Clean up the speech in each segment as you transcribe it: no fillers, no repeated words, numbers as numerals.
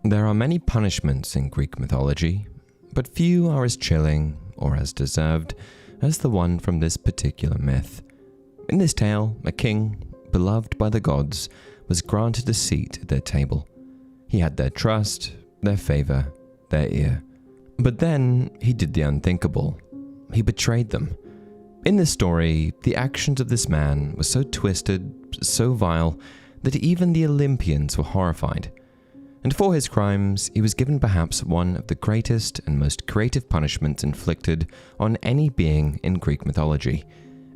There are many punishments in Greek mythology, but few are as chilling or as deserved as the one from this particular myth. In this tale, a king, beloved by the gods, was granted a seat at their table. He had their trust, their favor, their ear. But then he did the unthinkable. He betrayed them. In this story, the actions of this man were so twisted, so vile, that even the Olympians were horrified. And for his crimes, he was given perhaps one of the greatest and most creative punishments inflicted on any being in Greek mythology,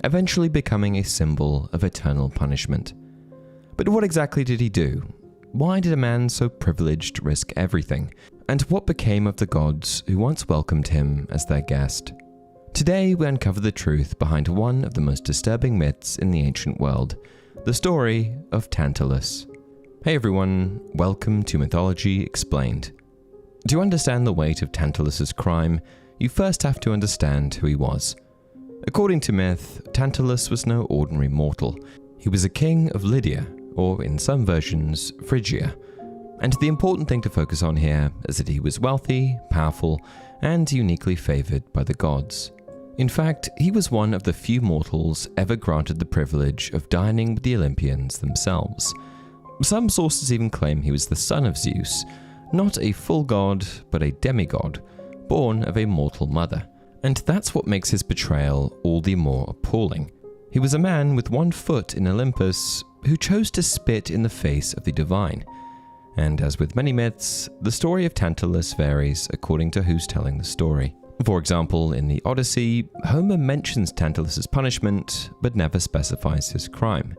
eventually becoming a symbol of eternal punishment. But what exactly did he do? Why did a man so privileged risk everything? And what became of the gods who once welcomed him as their guest? Today we uncover the truth behind one of the most disturbing myths in the ancient world, the story of Tantalus. Hey everyone, welcome to Mythology Explained. To understand the weight of Tantalus's crime, you first have to understand who he was. According to myth, Tantalus was no ordinary mortal. He was a king of Lydia, or in some versions, Phrygia. And the important thing to focus on here is that he was wealthy, powerful, and uniquely favored by the gods. In fact, he was one of the few mortals ever granted the privilege of dining with the Olympians themselves. Some sources even claim he was the son of Zeus, not a full god, but a demigod, born of a mortal mother. And that's what makes his betrayal all the more appalling. He was a man with one foot in Olympus who chose to spit in the face of the divine. And as with many myths, the story of Tantalus varies according to who's telling the story. For example, in the Odyssey, Homer mentions Tantalus's punishment, but never specifies his crime.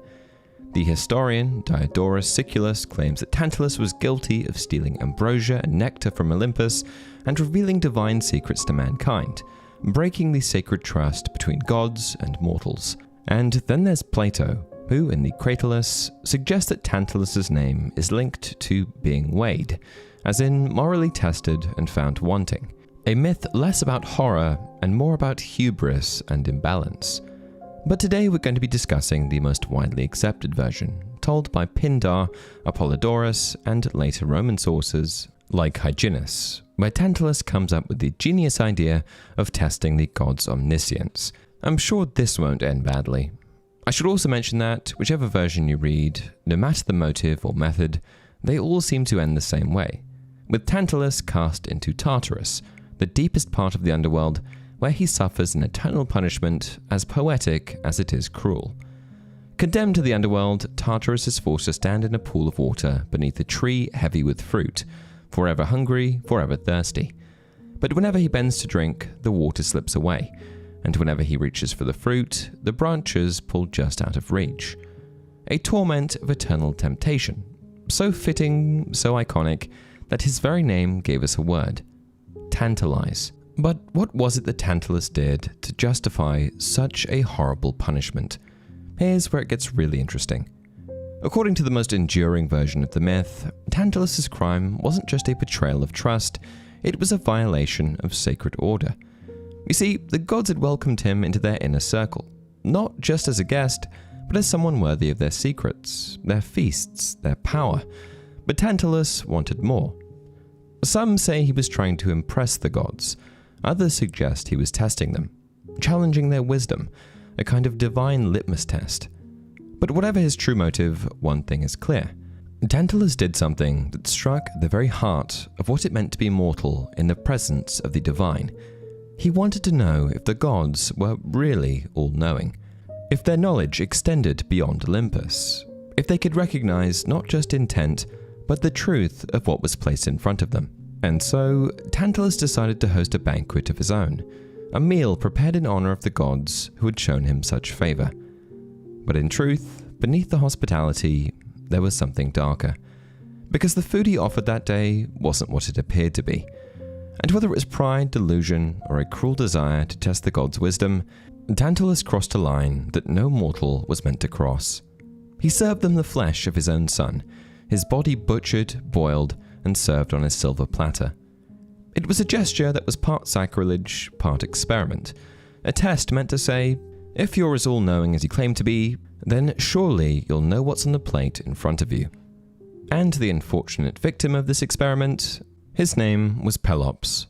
The historian Diodorus Siculus claims that Tantalus was guilty of stealing ambrosia and nectar from Olympus and revealing divine secrets to mankind, breaking the sacred trust between gods and mortals. And then there's Plato, who in the Cratylus suggests that Tantalus's name is linked to being weighed, as in morally tested and found wanting. A myth less about horror and more about hubris and imbalance. But today we're going to be discussing the most widely accepted version, told by Pindar, Apollodorus, and later Roman sources like Hyginus, where Tantalus comes up with the genius idea of testing the god's omniscience. I'm sure this won't end badly. I should also mention that, whichever version you read, no matter the motive or method, they all seem to end the same way, with Tantalus cast into Tartarus, the deepest part of the underworld, where he suffers an eternal punishment as poetic as it is cruel. Condemned to the underworld, Tartarus is forced to stand in a pool of water beneath a tree heavy with fruit, forever hungry, forever thirsty. But whenever he bends to drink, the water slips away, and whenever he reaches for the fruit, the branches pull just out of reach. A torment of eternal temptation, so fitting, so iconic, that his very name gave us a word: tantalize. But what was it that Tantalus did to justify such a horrible punishment? Here's where it gets really interesting. According to the most enduring version of the myth, Tantalus's crime wasn't just a betrayal of trust, it was a violation of sacred order. You see, the gods had welcomed him into their inner circle, not just as a guest, but as someone worthy of their secrets, their feasts, their power. But Tantalus wanted more. Some say he was trying to impress the gods. Others suggest he was testing them, challenging their wisdom, a kind of divine litmus test. But whatever his true motive, one thing is clear. Tantalus did something that struck the very heart of what it meant to be mortal in the presence of the divine. He wanted to know if the gods were really all-knowing, if their knowledge extended beyond Olympus, if they could recognize not just intent, but the truth of what was placed in front of them. And so, Tantalus decided to host a banquet of his own, a meal prepared in honor of the gods who had shown him such favor. But in truth, beneath the hospitality, there was something darker, because the food he offered that day wasn't what it appeared to be. And whether it was pride, delusion, or a cruel desire to test the gods' wisdom, Tantalus crossed a line that no mortal was meant to cross. He served them the flesh of his own son, his body butchered, boiled, and served on a silver platter. It was a gesture that was part sacrilege, part experiment, a test meant to say, if you're as all-knowing as you claim to be, then surely you'll know what's on the plate in front of you. And the unfortunate victim of this experiment, his name was Pelops.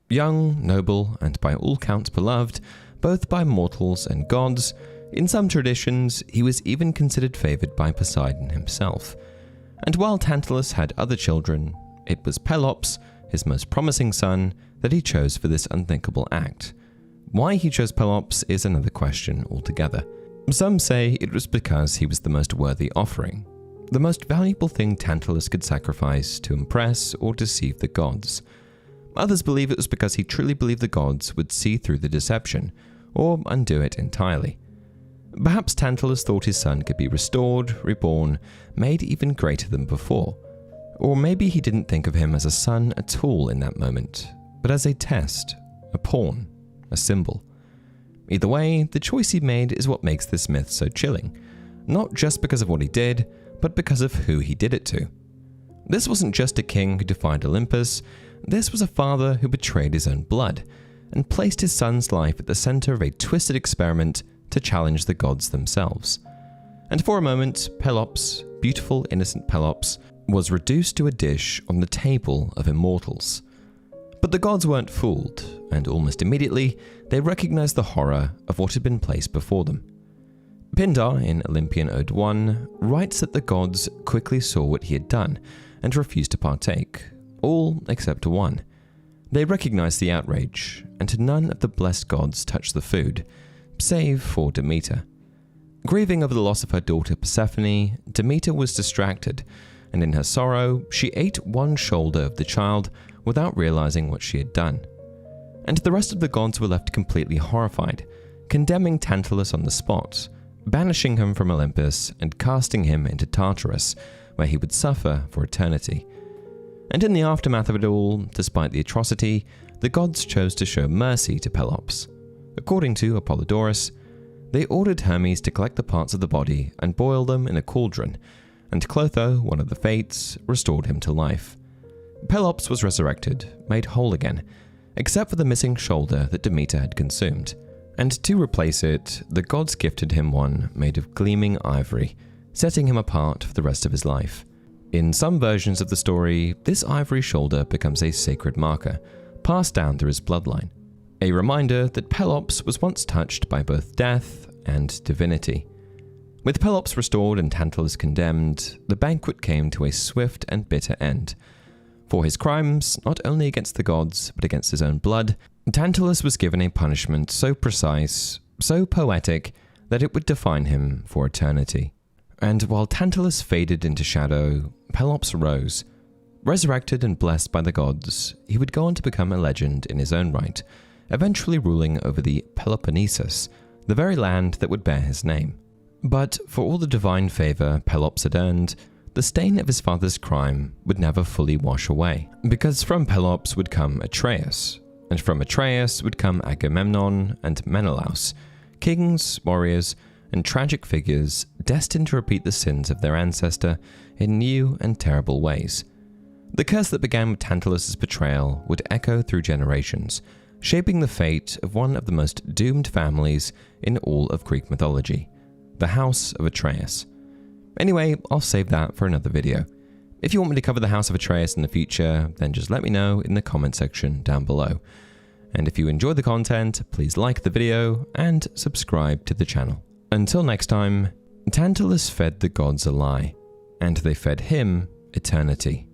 Young, noble, and by all counts beloved, both by mortals and gods, in some traditions he was even considered favored by Poseidon himself. And while Tantalus had other children, it was Pelops, his most promising son, that he chose for this unthinkable act. Why he chose Pelops is another question altogether. Some say it was because he was the most worthy offering, the most valuable thing Tantalus could sacrifice to impress or deceive the gods. Others believe it was because he truly believed the gods would see through the deception, or undo it entirely. Perhaps Tantalus thought his son could be restored, reborn, made even greater than before. Or maybe he didn't think of him as a son at all in that moment, but as a test, a pawn, a symbol. Either way, the choice he made is what makes this myth so chilling, not just because of what he did, but because of who he did it to. This wasn't just a king who defied Olympus, this was a father who betrayed his own blood, and placed his son's life at the center of a twisted experiment to challenge the gods themselves. And for a moment, Pelops, beautiful innocent Pelops, was reduced to a dish on the table of immortals. But the gods weren't fooled, and almost immediately, they recognized the horror of what had been placed before them. Pindar, in Olympian Ode 1, writes that the gods quickly saw what he had done, and refused to partake, all except one. They recognized the outrage, and none of the blessed gods touched the food, save for Demeter. Grieving over the loss of her daughter Persephone, Demeter was distracted, and in her sorrow, she ate one shoulder of the child without realizing what she had done. And the rest of the gods were left completely horrified, condemning Tantalus on the spot, banishing him from Olympus and casting him into Tartarus, where he would suffer for eternity. And in the aftermath of it all, despite the atrocity, the gods chose to show mercy to Pelops. According to Apollodorus, they ordered Hermes to collect the parts of the body and boil them in a cauldron, and Clotho, one of the Fates, restored him to life. Pelops was resurrected, made whole again, except for the missing shoulder that Demeter had consumed. And to replace it, the gods gifted him one made of gleaming ivory, setting him apart for the rest of his life. In some versions of the story, this ivory shoulder becomes a sacred marker, passed down through his bloodline, a reminder that Pelops was once touched by both death and divinity. With Pelops restored and Tantalus condemned, the banquet came to a swift and bitter end. For his crimes, not only against the gods, but against his own blood, Tantalus was given a punishment so precise, so poetic, that it would define him for eternity. And while Tantalus faded into shadow, Pelops rose. Resurrected and blessed by the gods, he would go on to become a legend in his own right, eventually ruling over the Peloponnesus, the very land that would bear his name. But for all the divine favor Pelops had earned, the stain of his father's crime would never fully wash away, because from Pelops would come Atreus, and from Atreus would come Agamemnon and Menelaus, kings, warriors, and tragic figures destined to repeat the sins of their ancestor in new and terrible ways. The curse that began with Tantalus' betrayal would echo through generations, shaping the fate of one of the most doomed families in all of Greek mythology, the House of Atreus. Anyway, I'll save that for another video. If you want me to cover the House of Atreus in the future, then just let me know in the comment section down below. And if you enjoy the content, please like the video and subscribe to the channel. Until next time, Tantalus fed the gods a lie, and they fed him eternity.